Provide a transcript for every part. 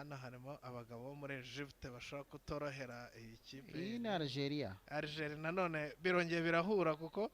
hano harimo abagabo bo muri Egypte bashobora kutorohera iyi kipe. iyi ni Algeria. Algeria nanone birongeye birahura kuko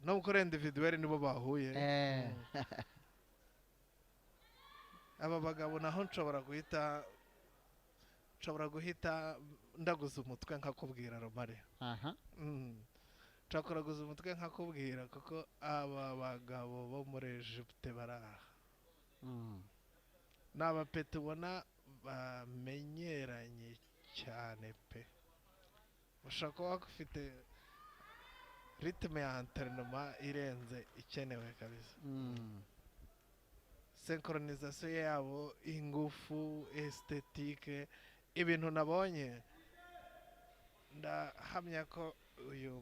no kuri individuel nibo bahuye. Aba bagabo naho nshobora guhita ndaguza umutwe nkakubwira Romare. Nshobora umutwe nkakubwira kuko aba bagabo bo muri Egypte baraha. N'abapeti ubona bamenyeranye cyane pe. Bashaka kuba bafite ritme ya entraînement irenze ikenewe kabisa. Synchronisation yabo, ingufu, esthétique, ibintu nabonye ndahamya ko uyu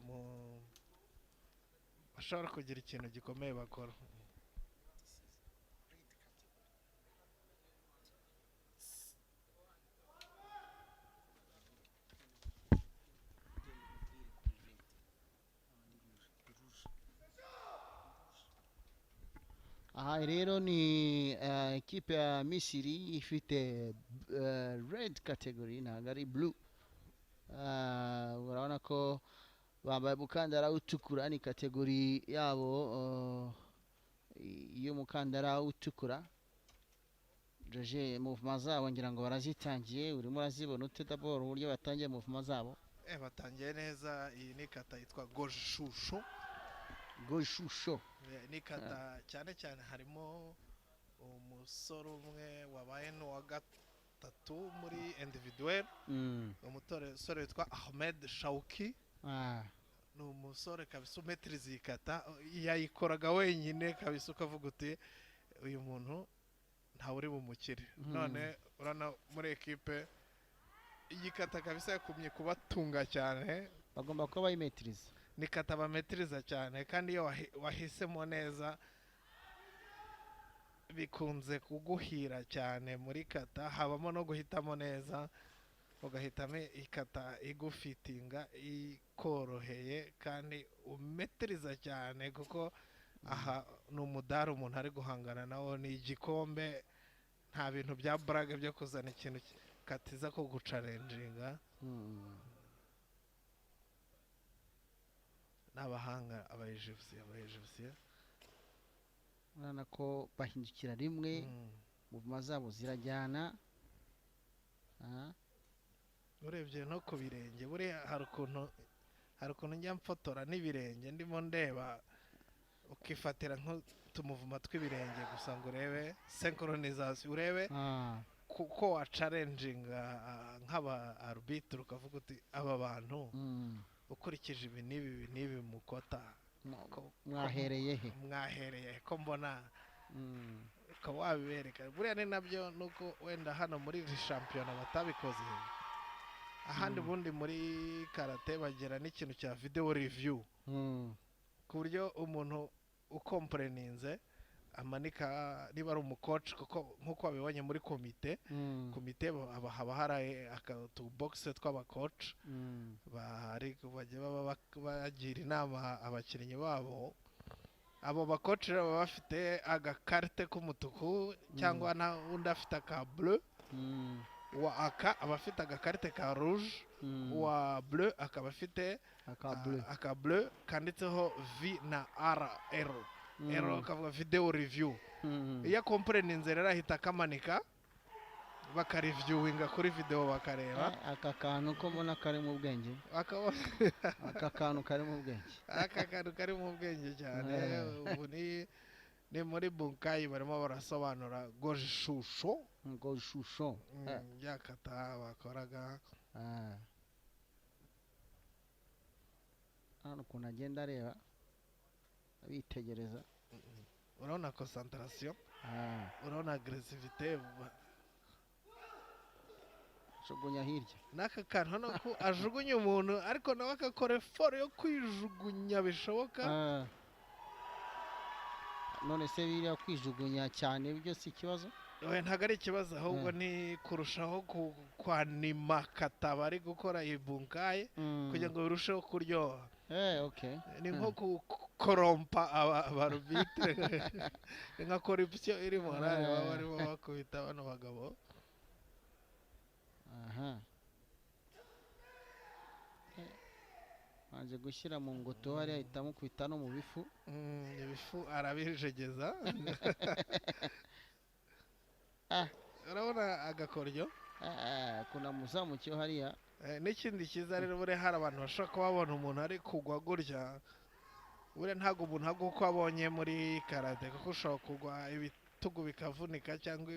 bashobora kugira ikintu gikomeye bakora. Aha rero ni ekipe ya Misiri ifite red category ntabwo ari blue. Urabona ko bambaye umukandara utukura, ni kategori yabo y'umukandara utukura. Joje movement zabo ngira ngo barazitangiye, urimo urazibona ute d'abord uburyo batangiye movement zabo? Batangiye neza. Iyi ni kata yitwa GOJUSHIHO. GOJUSHIHO ni kata cyane cyane harimo umusore umwe wabaye n'uwa gatatu muri individuel. Umusore witwa Ahmed Shauki. Ni umusore kabisa umetrize iyi kata, yayikoraga wenyine kabisa ukavuga uti uyu muntu ntawe uri bumukire. None urana muri ekipe iyi kata kabisa yakumye kubatunga cyane, bagomba kuba bayimetrize. Ni kata bametriza cyane, kandi iyo wahisemo neza bikunze kuguhira cyane muri kata. Habamo no guhitamo neza, ugahitamo ikata igufitinga ikoroheye kandi umetriza cyane, kuko aha ni umudari umuntu ari guhangana nawo, ni igikombe. Nta bintu bya brage byo kuzana ikintu katiza ko gucalenjinga. N'abahanga abayejivisiye urabona ko bahindukira rimwe, movement zabo zirajyana. Urebye no ku birenge buriya hari ukuntu njya mfotora n'ibirenge ndimo ndeba, ukifatira nk'utumuvuma tw'ibirenge gusa ngo urebe synchronisation, urebe kuko wacalenjinga nk'aba arbitre, ukavuga uti aba bantu ukurikije ibi n'ibi mukota mwahereye ko mbona ukaba wabibereka. Buriya ni nabyo nuko wenda hano muri iri shampiyona batabikoze. Ahandi bundi muri karate bagira n'ikintu cya video review, ku buryo umuntu ukompreninze amanika niba ari umucoach, kuko nkuko babibonye muri komite haba hari utubox tw'abacoach bagira inama abakinnyi babo. Abo bacoach baba bafite agakarite k'umutuku cyangwa undi afite aka bleu. Wa aka aba afite agakarite ka rouge, wa bleu akaba afite aka bleu kanditseho V na R. Kavuga video review. Iyo kompreninze rero ahita akamanika, bakareviewinga kuri video bakareba. Aka kantu ko mbona kari mu bwenge, aka kantu kari mu bwenge, aka kantu kari mu bwenge cyane. Ubu ni muri bunkai barimo barasobanura GOJUSHIHO. Yakata bakoraga. Hano ukuntu agenda areba abitegereza, urabona concentration, urabona agresivite, jugunya hirya. N'aka kantu hano ko ajugunya umuntu ariko nawe akakora effort yo kwijugunya bishoboka. None se biriya kwijugunya cyane byo si ikibazo? Ntabwo ari ikibazo, ahubwo ni kurushaho kwanima kata bari gukora ibunkaye kugira ngo birusheho kuryoha. Ni nko gukorompa abarubitre, nka corruption iri morale baba barimo bakubita bano bagabo. aha maze gushyira mu ngoto hariya ahita amukubita no mu bifu ibifu arabijegeza ah urabona agakoryo kuna muzamukiyeho hariya n'ikindi cyiza rero buriya hari abantu bashobora kuba babona umuntu ari kugwa gutya buriya ntabwo umuntu agwa uko abonye muri karate kuko ushobora kugwa ibitugu bikavunika cyangwa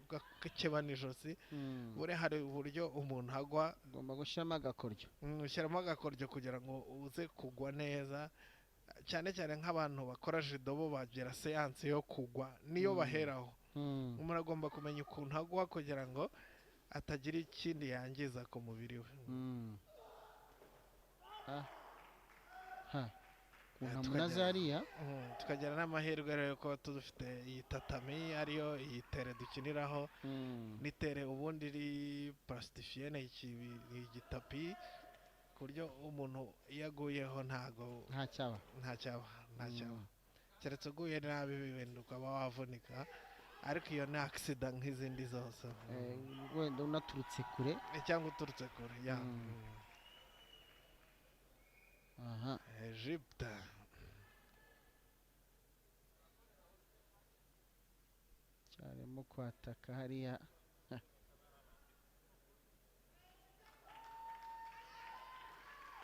ugakeba n'ijosi buriya hari uburyo umuntu agwa ugomba gushyiramo agakoryo ushyiramo agakoryo kugira ngo uze kugwa neza cyane cyane nk'abantu bakora jido bo bagira seanse yo kugwa niyo baheraho umuntu agomba kumenya ukuntu agwa kugira ngo atagira ikindi yangiza ku mubiri we kunamuna hariya tukagira n'amahirwe rero ko dufite iyi tatami ariyo iyi tere dukiniraho n'itere ubundi iri plasitifiye ni igitapi ku buryo umuntu iyo aguyeho ntacyaba keretse uguye nabi wenda ukaba wavunika ariko iyo ni agisida nk'izindi zose wenda unaturutse kure cyangwa uturutse kure ya Egypte cyarimo kwataka hariya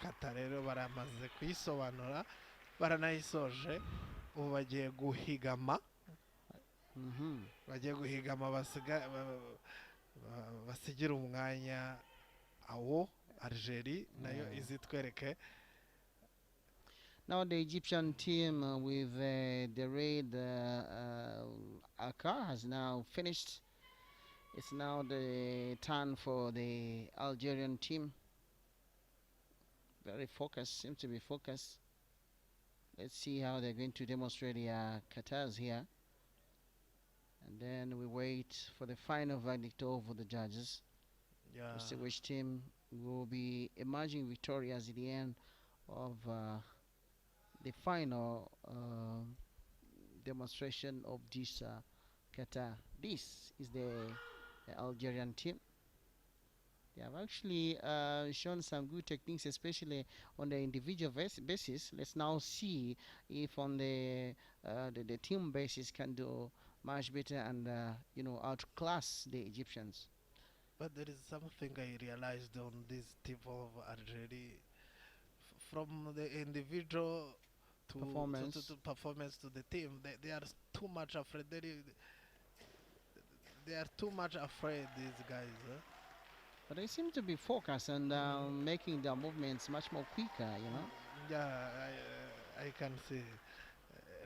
Kata rero baramaze kuyisobanura baranayisoje ubu bagiye guhigama basigira umwanya awo Algeria nayo izitwereke. Now the Egyptian team with the red aka has now finished. It's now the turn for the Algerian team. Very focused, seem to be focused. Let's see how they're going to demonstrate their katas here. And then we wait for the final verdict over the judges. Yeah. To see which team will be emerging victorious at the end of the final demonstration of this kata. This is the Algerian team. They have actually shown some good techniques, especially on the individual basis. Let's now see if on the team basis can do much better and outclass the Egyptians. But there is something I realized on this team of Algeria, from the individual to performance to the team. They are too much afraid. They are too much afraid, these guys. But they seem to be focused and making their movements much more quicker, Yeah, I can see.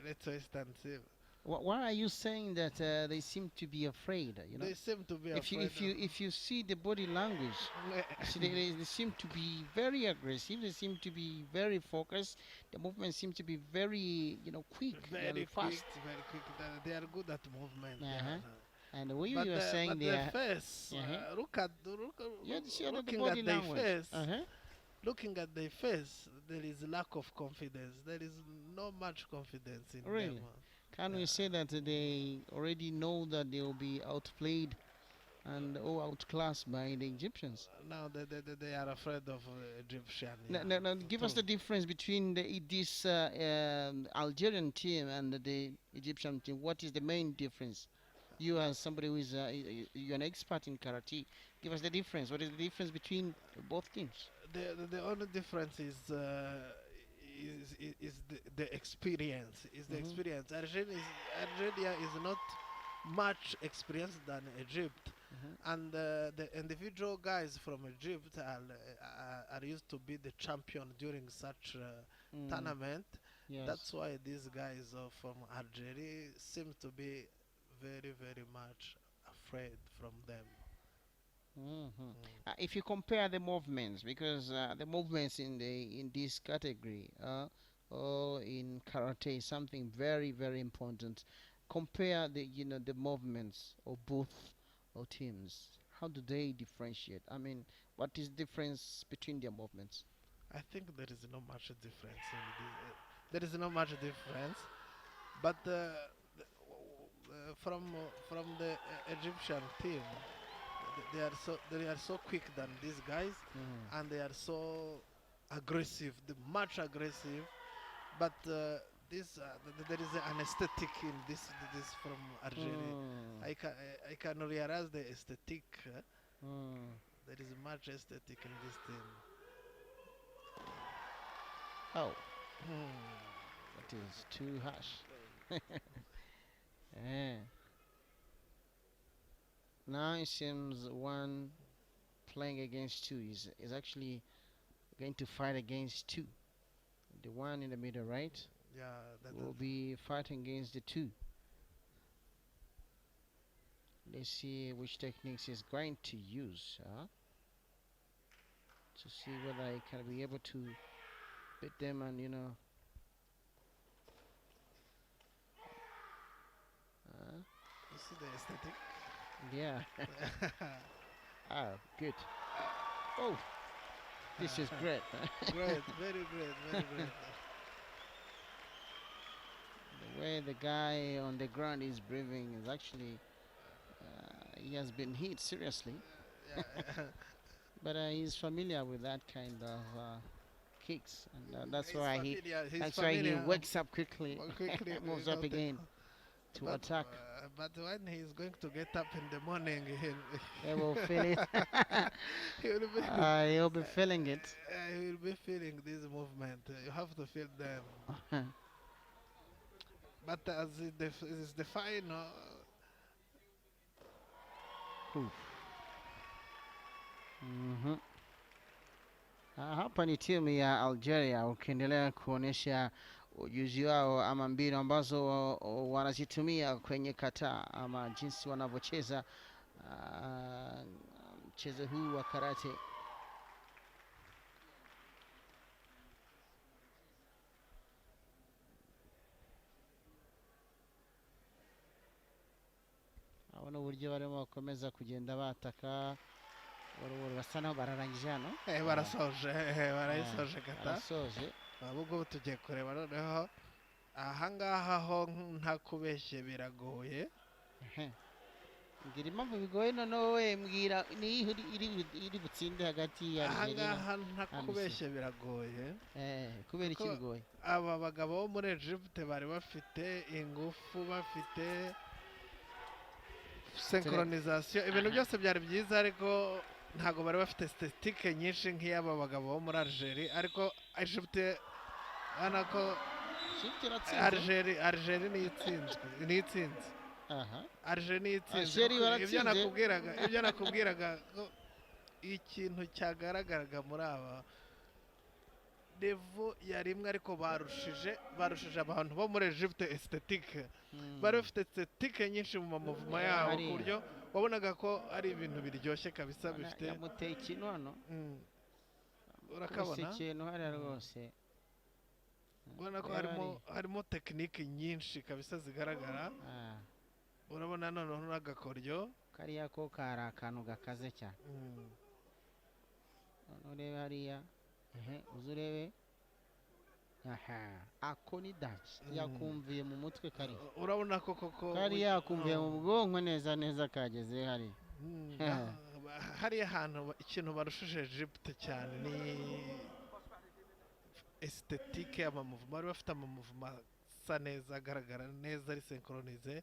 Let's wait and see. Why are you saying that they seem to be afraid? They seem to be afraid. If you see the body language, they seem to be very aggressive. They seem to be very focused. The movements seem to be very, quick, very fast. Very quick. They are good at movement. And we were saying their face. Looking at their face. Looking at their face, there is lack of confidence. There is not much confidence in them. Can we say that they already know that they will be outplayed and outclassed by the Egyptians? Now they are afraid of Egyptian. Now give us the difference between this Algerian team and the Egyptian team. What is the main difference? You as somebody who is you're an expert in karate. Give us the difference. What is the difference between both teams? The only difference is the experience. Is the experience. Algeria is not much experienced than Egypt, and the individual guys from Egypt are used to be the champion during such tournament. Yes. That's why these guys from Algeria seem to be very, very much afraid from them. If you compare the movements, because the movements in this category or in karate is something very, very important. Compare the movements of both teams. How do they differentiate? I mean, what is the difference between their movements? I think there is not much difference. There is not much difference, but from the Egyptian team, they are so quick than these guys, and they are so aggressive, much aggressive. But this there is an aesthetic in this from Algeria. I can realize the aesthetic. There is much aesthetic in this team. Oh, that is too harsh. Yeah. Now it seems one playing against two is actually going to fight against two. The one in the middle, right? Yeah, will be fighting against the two. Let's see which techniques he's going to use to see whether he can be able to beat them and you see the aesthetic? Yeah. Ah, good. Oh, this is great. Great, very great, very great. The way the guy on the ground is breathing is actually, he has been hit seriously. But he's familiar with that kind of kicks, and that's why he wakes up quickly, moves up again to attack. But when he's going to get up in the morning, he will feel it. He'll be feeling it. He will be feeling this movement. You have to feel them. But as it is the final. Hapa ni timu ya Algeria ukiendelea kuonesha ujuzi wao ama mbinu ambazo wanazitumia kwenye kata ama jinsi wanavyocheza mchezo huu wa karate. Abona uburyo barimo bakomeza kugenda bataka basa naho bararangije hano. Barasoje Kata. Barasoje. Ahubwo tugiye kureba noneho ahangaha ho nta kubeshye biragoye. Ngira impamvu bigoye noneho we mbwira ni iri butsinde hagati ya Algeria. Ahangaha nta kubeshye biragoye. Kubera iki bigoye? Aba bagabo bo muri Egypt bari bafite ingufu, bafite synchronisation, ibintu byose byari byiza, ariko ntago bari bafite aesthetique nyinshi nk'iyaba bagabo bo muri Algeria. Ariko Egypt anako Algeria ni itsinze. Algeria ni itsinze. Ibyo nakubwiraga ikintu cyagaragaraga muri aba devo yarimwe, ariko barushije abantu bo muri Egypt aesthetique. Bari bafite aesthetique nyinshi mu mavuma yabo ku buryo wabonaga ko ari ibintu biryoshye kabisa bifite. Yamuteye ikintu hano. Urakabona? Ikintu hariya rwose. Ubona ko harimo technique nyinshi kabisa zigaragara. Urabona noneho n'agakoryo. Kariya ko kari akantu gakaze cyane. Urebe hariya. Uzurebe. Ako ni dash yakumviye mu mutwe kari. Urabona ko koko kari yakumviye mu bwonko neza kageze hari. Hari ahantu ikintu barushije Egypt cyane ni aesthetique y'amavuma. Bari bafite amavuma asa neza, agaragara neza, ari synchronize.